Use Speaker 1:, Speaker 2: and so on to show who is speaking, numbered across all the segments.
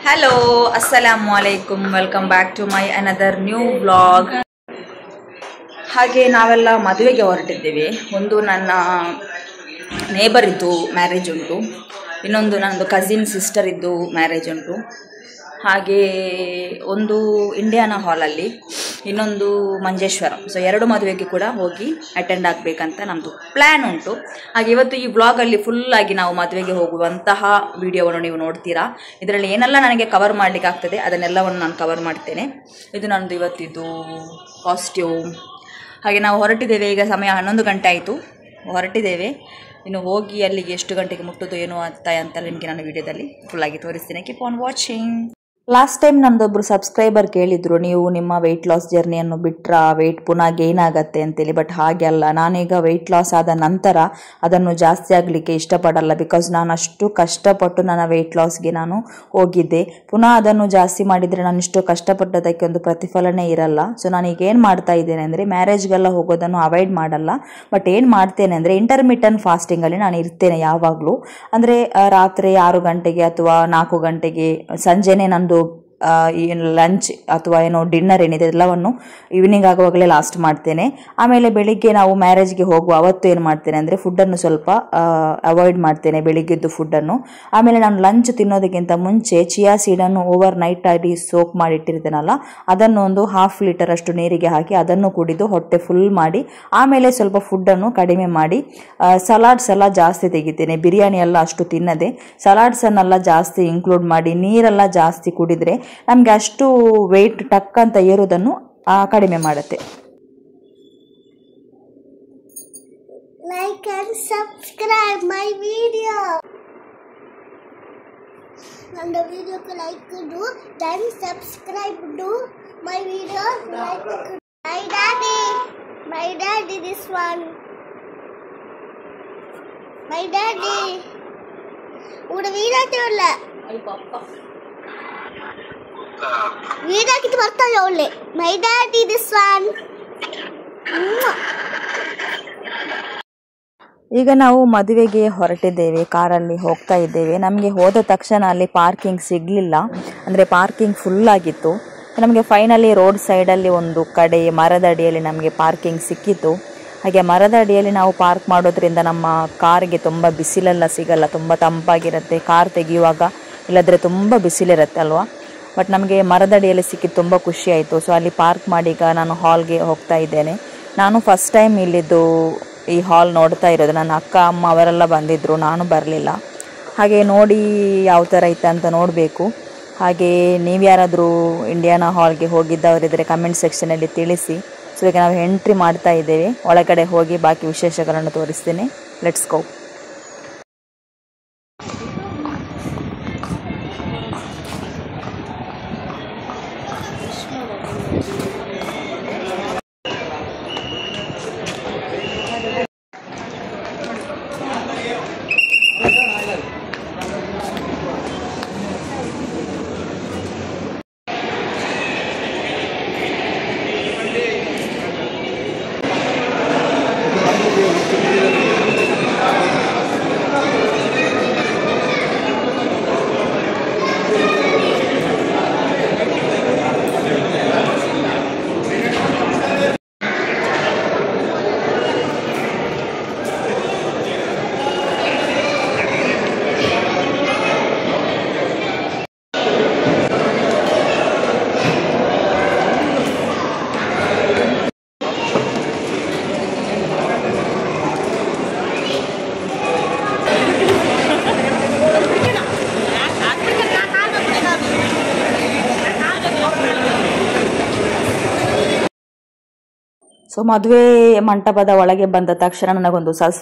Speaker 1: Hello, Assalamu alaikum. Welcome back to my another new vlog. ಹಾಗೆ ನಾವೆಲ್ಲ ಮದುವೆಗೆ ಹೊರಟಿದ್ದೇವೆ. ಒಂದು ನನ್ನ ನೇಬರ್ ಇದ್ದು ಮ್ಯಾರೇಜ್ ಉಂಟು, ಇನ್ನೊಂದು ನನ್ನದು ಕಸಿನ್ ಸಿಸ್ಟರ್ ಇದ್ದು ಮ್ಯಾರೇಜ್ ಉಂಟು, ಹಾಗೆ ಒಂದು ಇಂಡಿಯಾನಾ ಹಾಲಲ್ಲಿ, ಇನ್ನೊಂದು ಮಂಜೇಶ್ವರ. ಸೊ ಎರಡು ಮದುವೆಗೆ ಕೂಡ ಹೋಗಿ ಅಟೆಂಡ್ ಆಗಬೇಕಂತ ನಮ್ಮದು ಪ್ಲ್ಯಾನ್ ಉಂಟು. ಹಾಗೆ ಇವತ್ತು ಈ ವ್ಲಾಗಲ್ಲಿ ಫುಲ್ಲಾಗಿ ನಾವು ಮದುವೆಗೆ ಹೋಗುವಂತಹ ವಿಡಿಯೋವನ್ನು ನೀವು ನೋಡ್ತೀರಾ. ಇದರಲ್ಲಿ ಏನೆಲ್ಲ ನನಗೆ ಕವರ್ ಮಾಡಲಿಕ್ಕೆ ಆಗ್ತದೆ ಅದನ್ನೆಲ್ಲವನ್ನು ನಾನು ಕವರ್ ಮಾಡ್ತೇನೆ. ಇದು ನನ್ನದು ಇವತ್ತಿದ್ದು ಕಾಸ್ಟ್ಯೂಮ್. ಹಾಗೆ ನಾವು ಹೊರಟಿದ್ದೇವೆ. ಈಗ ಸಮಯ 11 ಗಂಟೆ ಆಯಿತು, ಹೊರಟಿದ್ದೇವೆ. ಇನ್ನು ಹೋಗಿ ಅಲ್ಲಿಗೆ ಎಷ್ಟು ಗಂಟೆಗೆ ಮುಟ್ಟೋದು ಏನು ಅಂತ ನಿಮಗೆ ನಾನು ವಿಡಿಯೋದಲ್ಲಿ ಫುಲ್ಲಾಗಿ ತೋರಿಸ್ತೀನಿ. Keep on watching. Last time ನಮ್ಮದೊಬ್ಬರು ಸಬ್ಸ್ಕ್ರೈಬರ್ ಕೇಳಿದರು, ನೀವು ನಿಮ್ಮ ವೆಯ್ಟ್ ಲಾಸ್ ಜರ್ನಿಯನ್ನು ಬಿಟ್ಟರೆ ವೆಯ್ಟ್ ಪುನಃ ಗೇನ್ ಆಗತ್ತೆ ಅಂತೇಳಿ. ಬಟ್ ಹಾಗೆ ಅಲ್ಲ, ನಾನೀಗ ವೆಯ್ಟ್ ಲಾಸ್ ಆದ ನಂತರ ಅದನ್ನು ಜಾಸ್ತಿ ಆಗಲಿಕ್ಕೆ ಇಷ್ಟಪಡಲ್ಲ. ಬಿಕಾಸ್ ನಾನು ಅಷ್ಟು ಕಷ್ಟಪಟ್ಟು ನನ್ನ ವೆಯ್ಟ್ ಲಾಸ್ಗೆ ನಾನು ಹೋಗಿದ್ದೆ. ಪುನಃ ಅದನ್ನು ಜಾಸ್ತಿ ಮಾಡಿದರೆ ನಾನು ಇಷ್ಟು ಕಷ್ಟಪಟ್ಟದಕ್ಕೆ ಒಂದು ಪ್ರತಿಫಲನೇ ಇರಲ್ಲ. ಸೊ ನಾನೀಗ ಏನು ಮಾಡ್ತಾ ಇದ್ದೇನೆ ಅಂದರೆ, ಮ್ಯಾರೇಜ್ಗೆಲ್ಲ ಹೋಗೋದನ್ನು ಅವಾಯ್ಡ್ ಮಾಡಲ್ಲ. ಬಟ್ ಏನು ಮಾಡ್ತೇನೆ ಅಂದರೆ, ಇಂಟರ್ಮಿಟೆಂಟ್ ಫಾಸ್ಟಿಂಗಲ್ಲಿ ನಾನು ಇರ್ತೇನೆ ಯಾವಾಗಲೂ. ಅಂದರೆ ರಾತ್ರಿ 6 ಗಂಟೆಗೆ ಅಥವಾ 4 ಗಂಟೆಗೆ ಸಂಜೆನೇ ನಂದು ಲಂಚ್ ಅಥವಾ ಏನೋ ಡಿನ್ನರ್ ಏನಿದೆ ಎಲ್ಲವನ್ನು ಈವ್ನಿಂಗ್ ಆಗುವಾಗಲೇ ಲಾಸ್ಟ್ ಮಾಡ್ತೇನೆ. ಆಮೇಲೆ ಬೆಳಿಗ್ಗೆ ನಾವು ಮ್ಯಾರೇಜ್ಗೆ ಹೋಗುವ ಅವತ್ತು ಏನು ಮಾಡ್ತೇನೆ ಅಂದರೆ, ಫುಡ್ಡನ್ನು ಸ್ವಲ್ಪ ಅವಾಯ್ಡ್ ಮಾಡ್ತೇನೆ, ಬೆಳಿಗ್ಗೆದ್ದು ಫುಡ್ಡನ್ನು. ಆಮೇಲೆ ನಾನು ಲಂಚ್ ತಿನ್ನೋದಕ್ಕಿಂತ ಮುಂಚೆ ಚಿಯಾ ಸೀಡನ್ನು ಓವರ್ ನೈಟ್ ಆಗಿ ಸೋಕ್ ಮಾಡಿಟ್ಟಿರ್ತೇನಲ್ಲ, ಅದನ್ನು ಒಂದು 1/2 ಲೀಟರ್ ಅಷ್ಟು ನೀರಿಗೆ ಹಾಕಿ ಅದನ್ನು ಕುಡಿದು ಹೊಟ್ಟೆ ಫುಲ್ ಮಾಡಿ ಆಮೇಲೆ ಸ್ವಲ್ಪ ಫುಡ್ಡನ್ನು ಕಡಿಮೆ ಮಾಡಿ ಸಲಾಡ್ಸ್ ಎಲ್ಲ ಜಾಸ್ತಿ ತೆಗಿತೇನೆ. ಬಿರಿಯಾನಿ ಎಲ್ಲ ಅಷ್ಟು ತಿನ್ನದೆ ಸಲಾಡ್ಸನ್ನೆಲ್ಲ ಜಾಸ್ತಿ ಇನ್ಕ್ಲೂಡ್ ಮಾಡಿ ನೀರೆಲ್ಲ ಜಾಸ್ತಿ ಕುಡಿದರೆ ನಮಗೆ ಅಷ್ಟು ವೆಯ್ಟ್ ಟಕ್ ಅಂತ ಏರೋದನ್ನು ಕಡಿಮೆ ಮಾಡುತ್ತೆ.
Speaker 2: Like and subscribe my video. And the video ko like do, then subscribe do my video. Like my daddy this one. My daddy. Uda video cholla. Ay papa. Video kitu bartale olle. My daddy this one.
Speaker 1: ಈಗ ನಾವು ಮದುವೆಗೆ ಹೊರಟಿದ್ದೇವೆ, ಕಾರಲ್ಲಿ ಹೋಗ್ತಾ ಇದ್ದೇವೆ. ನಮಗೆ ಹೋದ ತಕ್ಷಣ ಅಲ್ಲಿ ಪಾರ್ಕಿಂಗ್ ಸಿಗಲಿಲ್ಲ, ಅಂದರೆ ಪಾರ್ಕಿಂಗ್ ಫುಲ್ಲಾಗಿತ್ತು. ನಮಗೆ ಫೈನಲಿ ರೋಡ್ ಸೈಡಲ್ಲಿ ಒಂದು ಕಡೆ ಮರದ ಅಡಿಯಲ್ಲಿ ನಮಗೆ ಪಾರ್ಕಿಂಗ್ ಸಿಕ್ಕಿತು. ಹಾಗೆ ಮರದ ಅಡಿಯಲ್ಲಿ ನಾವು ಪಾರ್ಕ್ ಮಾಡೋದ್ರಿಂದ ನಮ್ಮ ಕಾರಿಗೆ ತುಂಬ ಬಿಸಿಲೆಲ್ಲ ಸಿಗಲ್ಲ, ತುಂಬ ತಂಪಾಗಿರುತ್ತೆ. ಕಾರ್ ತೆಗೆಯುವಾಗ ಇಲ್ಲದ್ರೆ ತುಂಬ ಬಿಸಿಲಿರುತ್ತೆ ಅಲ್ವಾ. ಬಟ್ ನಮಗೆ ಮರದ ಅಡಿಯಲ್ಲಿ ಸಿಕ್ಕಿದ್ದು ತುಂಬ ಖುಷಿ ಆಯಿತು. ಸೊ ಅಲ್ಲಿ ಪಾರ್ಕ್ ಮಾಡಿ ಈಗ ನಾನು ಹಾಲ್ಗೆ ಹೋಗ್ತಾ ಇದ್ದೇನೆ. ನಾನು ಫಸ್ಟ್ ಟೈಮ್ ಇಲ್ಲಿದ್ದು ಈ ಹಾಲ್ ನೋಡ್ತಾ ಇರೋದು. ನನ್ನ ಅಕ್ಕ ಅಮ್ಮ ಅವರೆಲ್ಲ ಬಂದಿದ್ದರು, ನಾನು ಬರಲಿಲ್ಲ. ಹಾಗೆ ನೋಡಿ ಯಾವ ಥರ ಇತ್ತು ಅಂತ ನೋಡಬೇಕು. ಹಾಗೆ ನೀವು ಯಾರಾದರೂ ಇಂಡಿಯಾನಾ ಹಾಲ್ಗೆ ಹೋಗಿದ್ದವರಿದ್ದರೆ ಕಮೆಂಟ್ ಸೆಕ್ಷನಲ್ಲಿ ತಿಳಿಸಿ. ಸೊ ಈಗ ನಾವು ಎಂಟ್ರಿ ಮಾಡ್ತಾ ಇದ್ದೇವೆ. ಒಳಗಡೆ ಹೋಗಿ ಬಾಕಿ ವಿಶೇಷಗಳನ್ನು ತೋರಿಸ್ತೀನಿ. Let's go. ಸೊ ಮದುವೆ ಮಂಟಪದ ಒಳಗೆ ಬಂದ ತಕ್ಷಣ ನನಗೊಂದು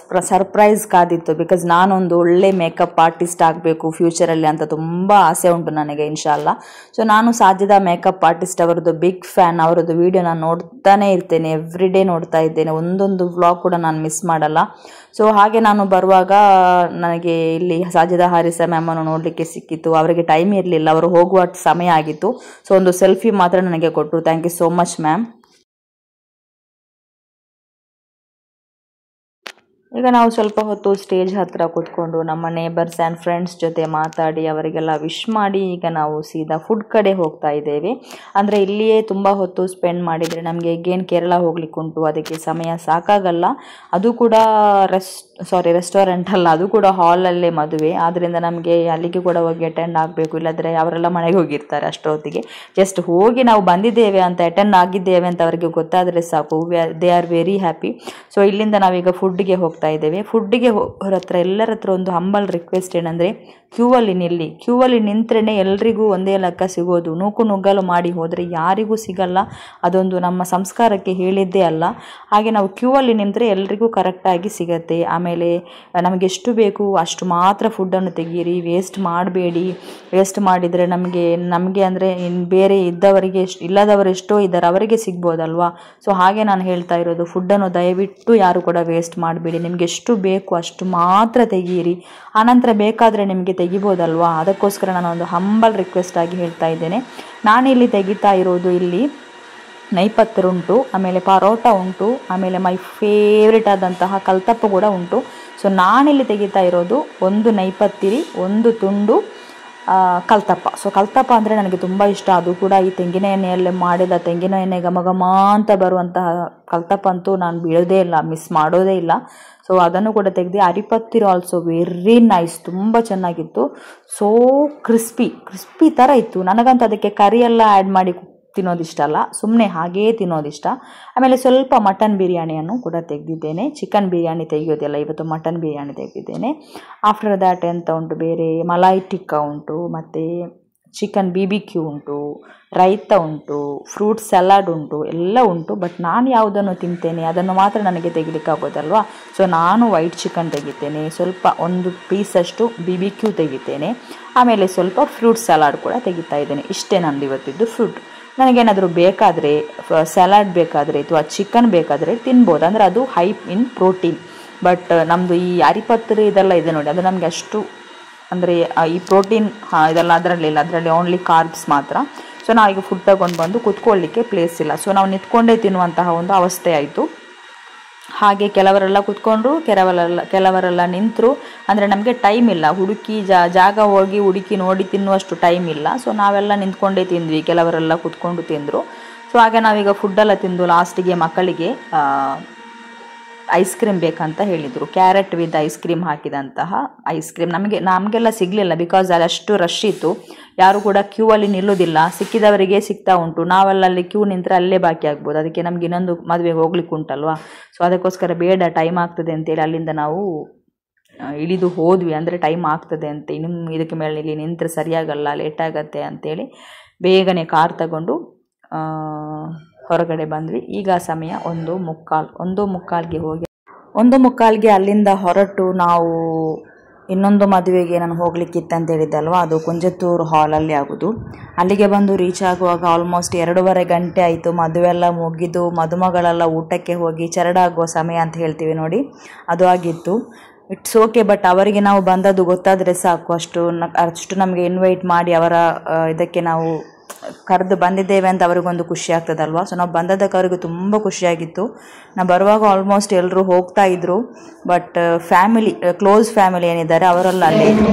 Speaker 1: ಸರ್ಪ್ರೈಸ್ ಕಾದಿತ್ತು. ಬಿಕಾಸ್ ನಾನೊಂದು ಒಳ್ಳೆ ಮೇಕಪ್ ಆರ್ಟಿಸ್ಟ್ ಆಗಬೇಕು ಫ್ಯೂಚರಲ್ಲಿ ಅಂತ ತುಂಬ ಆಸೆ ಉಂಟು ನನಗೆ, ಇನ್ಶಾಲ್ಲ. ಸೊ ನಾನು ಸಾಧ್ಯದ ಮೇಕಪ್ ಆರ್ಟಿಸ್ಟ್ ಅವರದ್ದು ಬಿಗ್ ಫ್ಯಾನ್. ಅವರದ್ದು ವಿಡಿಯೋ ನಾನು ನೋಡ್ತಾನೆ ಇರ್ತೇನೆ, ಎವ್ರಿ ಡೇ ನೋಡ್ತಾ ಇದ್ದೇನೆ. ಒಂದೊಂದು ವ್ಲಾಗ್ ಕೂಡ ನಾನು ಮಿಸ್ ಮಾಡಲ್ಲ. ಸೊ ಹಾಗೆ ನಾನು ಬರುವಾಗ ನನಗೆ ಇಲ್ಲಿ ಸಾಜಿದಾ ಹಾರಿಸಾ ಮ್ಯಾಮನ್ನು ನೋಡಲಿಕ್ಕೆ ಸಿಕ್ಕಿತ್ತು. ಅವರಿಗೆ ಟೈಮ್ ಇರಲಿಲ್ಲ, ಅವರು ಹೋಗುವ ಸಮಯ ಆಗಿತ್ತು. ಸೊ ಒಂದು ಸೆಲ್ಫಿ ಮಾತ್ರ ನನಗೆ ಕೊಟ್ಟರು. Thank you so much ma'am. ಈಗ ನಾವು ಸ್ವಲ್ಪ ಹೊತ್ತು ಸ್ಟೇಜ್ ಹತ್ರ ಕೂತ್ಕೊಂಡು ನಮ್ಮ ನೇಬರ್ಸ್ ಆ್ಯಂಡ್ ಫ್ರೆಂಡ್ಸ್ ಜೊತೆ ಮಾತಾಡಿ ಅವರಿಗೆಲ್ಲ ವಿಶ್ ಮಾಡಿ ಈಗ ನಾವು ಸೀದಾ ಫುಡ್ ಕಡೆ ಹೋಗ್ತಾ ಇದ್ದೇವೆ. ಅಂದರೆ ಇಲ್ಲಿಯೇ ತುಂಬ ಹೊತ್ತು ಸ್ಪೆಂಡ್ ಮಾಡಿದರೆ ನಮಗೆ ಅಗೇನ್ ಕೇರಳ ಹೋಗ್ಲಿಕ್ಕುಂಟು, ಅದಕ್ಕೆ ಸಮಯ ಸಾಕಾಗಲ್ಲ. ಅದು ಕೂಡ ರೆಸ್ಟೋರೆಂಟ್ ಅಲ್ಲ, ಅದು ಕೂಡ ಹಾಲಲ್ಲೇ ಮದುವೆ. ಆದ್ದರಿಂದ ನಮಗೆ ಅಲ್ಲಿಗೆ ಕೂಡ ಹೋಗಿ ಅಟೆಂಡ್ ಆಗಬೇಕು, ಇಲ್ಲಾಂದರೆ ಅವರೆಲ್ಲ ಮನೆಗೆ ಹೋಗಿರ್ತಾರೆ ಅಷ್ಟೊತ್ತಿಗೆ. ಜಸ್ಟ್ ಹೋಗಿ ನಾವು ಬಂದಿದ್ದೇವೆ ಅಂತ ಅಟೆಂಡ್ ಆಗಿದ್ದೇವೆ ಅಂತ ಅವರಿಗೆ ಗೊತ್ತಾದರೆ ಸಾಕು, they are very happy. So ಇಲ್ಲಿಂದ ನಾವೀಗ ಫುಡ್ಗೆ ಹೋಗ್ತಾ ಇದ್ದೇವೆ. ಫುಡ್ಡಿಗೆ ಹೋಗೋರ ಹತ್ರ ಎಲ್ಲರ ಹತ್ರ ಒಂದು ಹಂಬಲ್ ರಿಕ್ವೆಸ್ಟ್ ಏನಂದರೆ ಕ್ಯೂ ಅಲ್ಲಿ ನಿಂತ್ರೆ ಎಲ್ರಿಗೂ ಒಂದೇ ಲೆಕ್ಕ ಸಿಗೋದು. ನೂಕು ನುಗ್ಗಲು ಮಾಡಿ ಹೋದರೆ ಯಾರಿಗೂ ಸಿಗಲ್ಲ, ಅದೊಂದು ನಮ್ಮ ಸಂಸ್ಕಾರಕ್ಕೆ ಹೇಳಿದ್ದೇ ಅಲ್ಲ. ಹಾಗೆ ನಾವು ಕ್ಯೂ ಅಲ್ಲಿ ನಿಂತರೆ ಎಲ್ರಿಗೂ ಕರೆಕ್ಟಾಗಿ ಸಿಗತ್ತೆ. ಆಮೇಲೆ ನಮಗೆ ಎಷ್ಟು ಬೇಕು ಅಷ್ಟು ಮಾತ್ರ ಫುಡ್ಡನ್ನು ತೆಗೀರಿ, ವೇಸ್ಟ್ ಮಾಡಬೇಡಿ. ವೇಸ್ಟ್ ಮಾಡಿದರೆ ನಮಗೆ ಅಂದರೆ ಬೇರೆ ಇದ್ದವರಿಗೆ ಇಲ್ಲದವರು ಎಷ್ಟೋ ಇದ್ದಾರೆ, ಅವರಿಗೆ ಸಿಗ್ಬೋದಲ್ವಾ. ಸೊ ಹಾಗೆ ನಾನು ಹೇಳ್ತಾ ಇರೋದು, ಫುಡ್ಡನ್ನು ದಯವಿಟ್ಟು ಯಾರು ಕೂಡ ವೇಸ್ಟ್ ಮಾಡಬೇಡಿ. ನಿಮಗೆ ಎಷ್ಟು ಬೇಕು ಅಷ್ಟು ಮಾತ್ರ ತೆಗೀರಿ, ಆನಂತರ ಬೇಕಾದರೆ ನಿಮಗೆ ತೆಗಿಬೋದಲ್ವಾ. ಅದಕ್ಕೋಸ್ಕರ ನಾನು ಒಂದು ಹಂಬಲ್ ರಿಕ್ವೆಸ್ಟ್ ಆಗಿ ಹೇಳ್ತಾ ಇದ್ದೇನೆ. ನಾನಿಲ್ಲಿ ತೆಗಿತಾ ಇರೋದು, ಇಲ್ಲಿ ನೈಪತ್ತರು ಉಂಟು, ಆಮೇಲೆ ಪರೋಟ ಉಂಟು, ಆಮೇಲೆ ಮೈ ಫೇವ್ರೇಟ್ ಆದಂತಹ ಕಲ್ತಪ್ಪ ಕೂಡ ಉಂಟು. ಸೊ ನಾನಿಲ್ಲಿ ತೆಗಿತಾ ಇರೋದು ಒಂದು ನೈಪತ್ತಿರಿ, ಒಂದು ತುಂಡು ಕಲ್ತಪ್ಪ. ಸೊ ಕಲ್ತಪ್ಪ ಅಂದರೆ ನನಗೆ ತುಂಬ ಇಷ್ಟ. ಅದು ಕೂಡ ಈ ತೆಂಗಿನ ಎಣ್ಣೆಯಲ್ಲೇ ಮಾಡಿದ ತೆಂಗಿನ ಎಣ್ಣೆ ಘಮ ಅಂತ ಬರುವಂತಹ ಕಲ್ತಪ್ಪ ಅಂತೂ ನಾನು ಬೀಳೋದೇ ಇಲ್ಲ, ಮಿಸ್ ಮಾಡೋದೇ ಇಲ್ಲ. ಸೊ ಅದನ್ನು ಕೂಡ ತೆಗೆದು. ಅರಿಪತ್ತಿರು ಆಲ್ಸೋ ವೆರಿ ನೈಸ್, ತುಂಬ ಚೆನ್ನಾಗಿತ್ತು. ಸೋ ಕ್ರಿಸ್ಪಿ ಥರ ಇತ್ತು. ನನಗಂತೂ ಅದಕ್ಕೆ ಕರಿ ಎಲ್ಲ ಆ್ಯಡ್ ಮಾಡಿ ತಿನ್ನೋದಿಷ್ಟ ಅಲ್ಲ, ಸುಮ್ಮನೆ ಹಾಗೇ ತಿನ್ನೋದಿಷ್ಟ. ಆಮೇಲೆ ಸ್ವಲ್ಪ ಮಟನ್ ಬಿರಿಯಾನಿಯನ್ನು ಕೂಡ ತೆಗೆದಿದ್ದೇನೆ. ಚಿಕನ್ ಬಿರಿಯಾನಿ ತೆಗೆಯೋದಿಲ್ಲ ಇವತ್ತು, ಮಟನ್ ಬಿರಿಯಾನಿ ತೆಗೆದಿದ್ದೇನೆ. ಆಫ್ಟರ್ ದ್ಯಾಟ್ ಎಂತ ಉಂಟು, ಬೇರೆ ಮಲಾಯಿ ಟಿಕ್ಕಾ ಉಂಟು, ಮತ್ತು ಚಿಕನ್ BBQ ಉಂಟು, ರೈತ ಉಂಟು, ಫ್ರೂಟ್ ಸಲಾಡ್ ಉಂಟು, ಎಲ್ಲ ಉಂಟು. ಬಟ್ ನಾನು ಯಾವುದನ್ನು ತಿಂತೇನೆ ಅದನ್ನು ಮಾತ್ರ ನನಗೆ ತೆಗಿಲಿಕ್ಕಾಗೋದಲ್ವಾ. ಸೊ ನಾನು ವೈಟ್ ಚಿಕನ್ ತೆಗಿತೇನೆ, ಸ್ವಲ್ಪ ಒಂದು ಪೀಸಷ್ಟು BBQ ತೆಗಿತೇನೆ, ಆಮೇಲೆ ಸ್ವಲ್ಪ ಫ್ರೂಟ್ ಸಲಾಡ್ ಕೂಡ ತೆಗಿತಾ ಇದ್ದೇನೆ. ಇಷ್ಟೇ ನಂದು ಇವತ್ತಿದ್ದು ಫುಡ್. ನನಗೇನಾದರೂ ಬೇಕಾದರೆ, ಸಲಾಡ್ ಬೇಕಾದರೆ ಅಥವಾ ಚಿಕನ್ ಬೇಕಾದರೆ ತಿನ್ಬೋದು, ಅಂದರೆ ಅದು ಹೈ ಇನ್ ಪ್ರೋಟೀನ್. ಬಟ್ ನಮ್ಮದು ಈ ಅರಿಪತ್ತರು ಇದೆಲ್ಲ ಇದೆ ನೋಡಿ, ಅದು ನಮಗೆ ಅಷ್ಟು ಅಂದರೆ ಈ ಪ್ರೋಟೀನ್ ಇದೆಲ್ಲ ಅದರಲ್ಲಿ ಓನ್ಲಿ ಕಾರ್ಬ್ಸ್ ಮಾತ್ರ. ಸೊ ನಾವೀಗ ಫುಡ್ ತಗೊಂಡು ಬಂದು ಕುತ್ಕೊಳ್ಳಿಕ್ಕೆ ಪ್ಲೇಸ್ ಇಲ್ಲ. ಸೊ ನಾವು ನಿಂತ್ಕೊಂಡೇ ತಿನ್ನುವಂತಹ ಒಂದು ಅವಸ್ಥೆ ಆಯಿತು. ಹಾಗೆ ಕೆಲವರೆಲ್ಲ ಕುತ್ಕೊಂಡ್ರು, ಕೆಲವರೆಲ್ಲ ನಿಂತರು. ಅಂದರೆ ನಮಗೆ ಟೈಮ್ ಇಲ್ಲ, ಜಾಗ ಹೋಗಿ ಹುಡುಕಿ ನೋಡಿ ತಿನ್ನುವಷ್ಟು ಟೈಮ್ ಇಲ್ಲ. ಸೊ ನಾವೆಲ್ಲ ನಿಂತ್ಕೊಂಡೇ ತಿಂದ್ವಿ, ಕೆಲವರೆಲ್ಲ ಕುತ್ಕೊಂಡು ತಿಂದರು. ಸೊ ಹಾಗೆ ನಾವೀಗ ಫುಡ್ಡೆಲ್ಲ ತಿಂದು ಲಾಸ್ಟಿಗೆ ಮಕ್ಕಳಿಗೆ ಐಸ್ ಕ್ರೀಮ್ ಬೇಕಂತ ಹೇಳಿದರು. ಕ್ಯಾರೆಟ್ ವಿತ್ ಐಸ್ ಕ್ರೀಮ್ ಹಾಕಿದಂತಹ ಐಸ್ ಕ್ರೀಮ್ ನಮಗೆಲ್ಲ ಸಿಗಲಿಲ್ಲ, ಬಿಕಾಸ್ ಅದಷ್ಟು ರಶ್ ಇತ್ತು. ಯಾರು ಕೂಡ ಕ್ಯೂ ಅಲ್ಲಿ ನಿಲ್ಲೋದಿಲ್ಲ, ಸಿಕ್ಕಿದವರಿಗೆ ಸಿಗ್ತಾ ಉಂಟು. ನಾವೆಲ್ಲ ಅಲ್ಲಿ ಕ್ಯೂ ನಿಂತರೆ ಅಲ್ಲೇ ಬಾಕಿ ಆಗ್ಬೋದು. ಅದಕ್ಕೆ ನಮಗೆ ಇನ್ನೊಂದು ಮದುವೆಗೆ ಹೋಗ್ಲಿಕ್ಕೆ ಉಂಟಲ್ವಾ. ಸೊ ಅದಕ್ಕೋಸ್ಕರ ಬೇಡ, ಟೈಮ್ ಆಗ್ತದೆ ಅಂತೇಳಿ ಅಲ್ಲಿಂದ ನಾವು ಇಳಿದು ಹೋದ್ವಿ. ಅಂದರೆ ಟೈಮ್ ಆಗ್ತದೆ ಅಂತ, ಇನ್ನು ಇದಕ್ಕೆ ಮೇಲೆ ಇಲ್ಲಿ ನಿಂತರೆ ಸರಿಯಾಗಲ್ಲ, ಲೇಟ್ ಆಗತ್ತೆ ಅಂತೇಳಿ ಬೇಗನೆ ಕಾರ್ ತಗೊಂಡು ಹೊರಗಡೆ ಬಂದ್ವಿ. ಈಗ ಸಮಯ 1:15ಗೆ ಹೋಗಿ 1:15ಗೆ ಅಲ್ಲಿಂದ ಹೊರಟು ನಾವು ಇನ್ನೊಂದು ಮದುವೆಗೆ ನಾನು ಹೋಗ್ಲಿಕ್ಕಿತ್ತು ಅಂತ ಹೇಳಿದ್ದೆ ಅಲ್ವಾ, ಅದು ಕುಂಜತ್ತೂರು ಹಾಲಲ್ಲಿ ಆಗೋದು. ಅಲ್ಲಿಗೆ ಬಂದು ರೀಚ್ ಆಗುವಾಗ ಆಲ್ಮೋಸ್ಟ್ 2.5 ಗಂಟೆ ಆಯಿತು. ಮದುವೆ ಎಲ್ಲ ಮುಗಿದು ಮದುಮಗಳೆಲ್ಲ ಊಟಕ್ಕೆ ಹೋಗಿ ಚರಡಾಗುವ ಸಮಯ ಅಂತ ಹೇಳ್ತೀವಿ ನೋಡಿ, ಅದು ಆಗಿತ್ತು. It's okay. ಬಟ್ ಅವರಿಗೆ ನಾವು ಬಂದದ್ದು ಗೊತ್ತಾದರೆ ಸಾಕು, ಅಷ್ಟು ನಮಗೆ ಇನ್ವೈಟ್ ಮಾಡಿ ಅವರ ಇದಕ್ಕೆ ನಾವು ಕರೆದು ಬಂದಿದ್ದೇವೆ ಅಂತ ಅವ್ರಿಗೊಂದು ಖುಷಿ ಆಗ್ತದಲ್ವಾ. ಸೊ ನಾವು ಬಂದದ್ದಕ್ಕೆ ಅವ್ರಿಗೆ ತುಂಬ ಖುಷಿಯಾಗಿತ್ತು. ನಾವು ಬರುವಾಗ ಆಲ್ಮೋಸ್ಟ್ ಎಲ್ಲರೂ ಹೋಗ್ತಾ ಇದ್ರು, ಬಟ್ ಫ್ಯಾಮಿಲಿ, ಕ್ಲೋಸ್ ಫ್ಯಾಮಿಲಿ ಏನಿದ್ದಾರೆ ಅವರೆಲ್ಲ ಅಲ್ಲೇ ಇದ್ರು.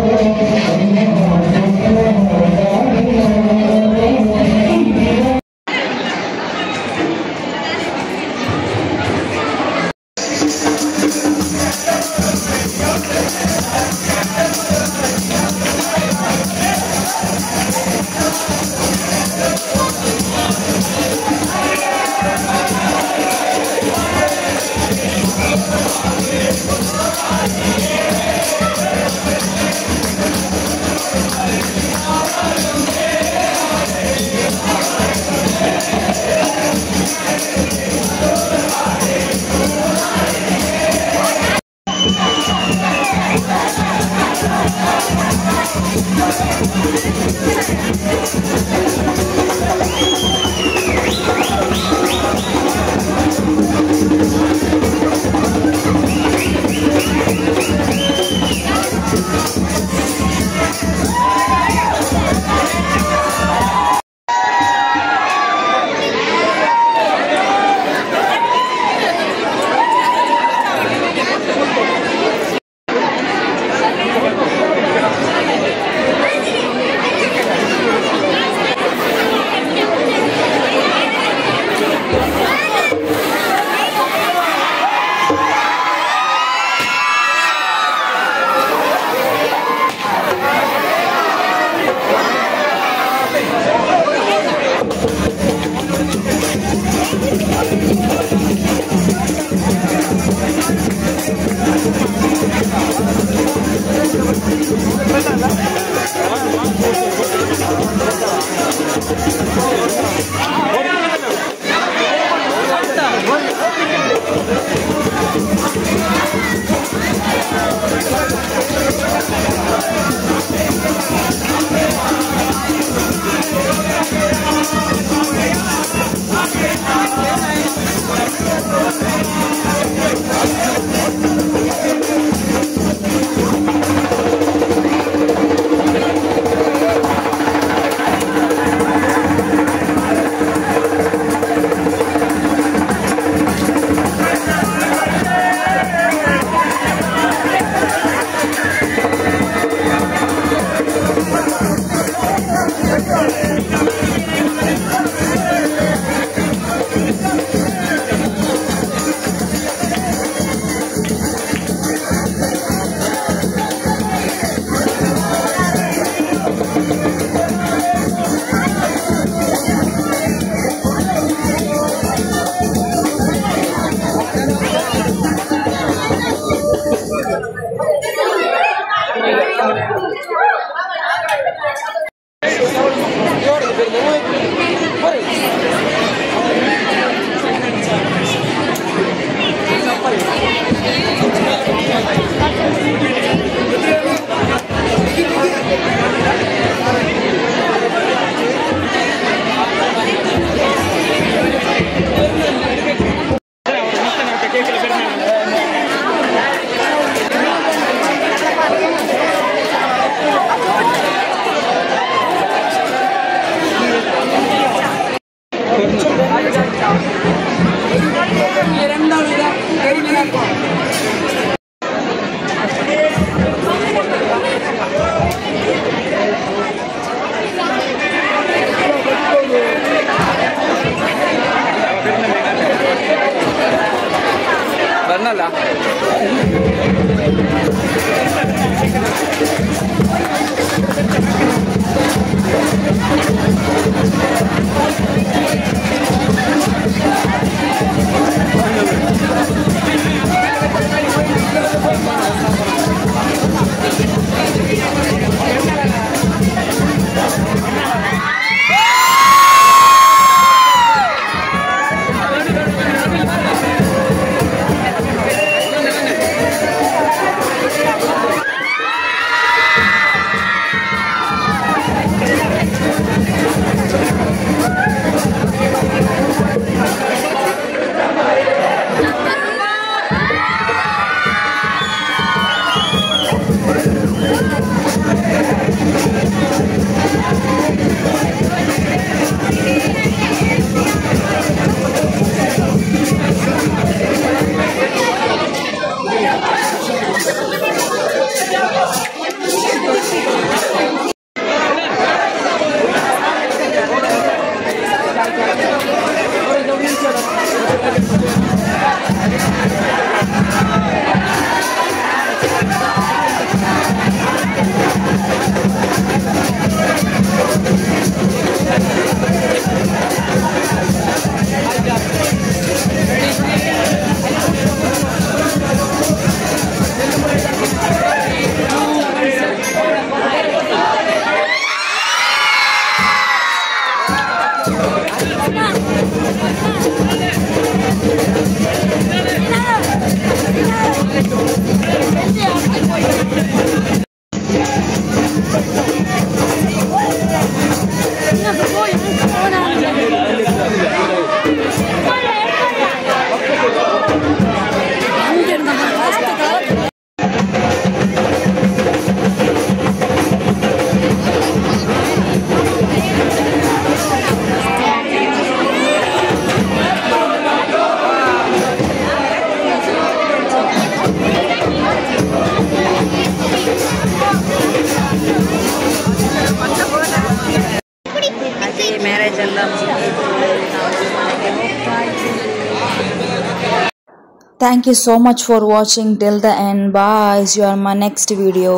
Speaker 1: ಮ್ಯಾರೇಜ್ ಎಲ್ಲ Thank you so much for watching till the end. Bye. See you on my next video.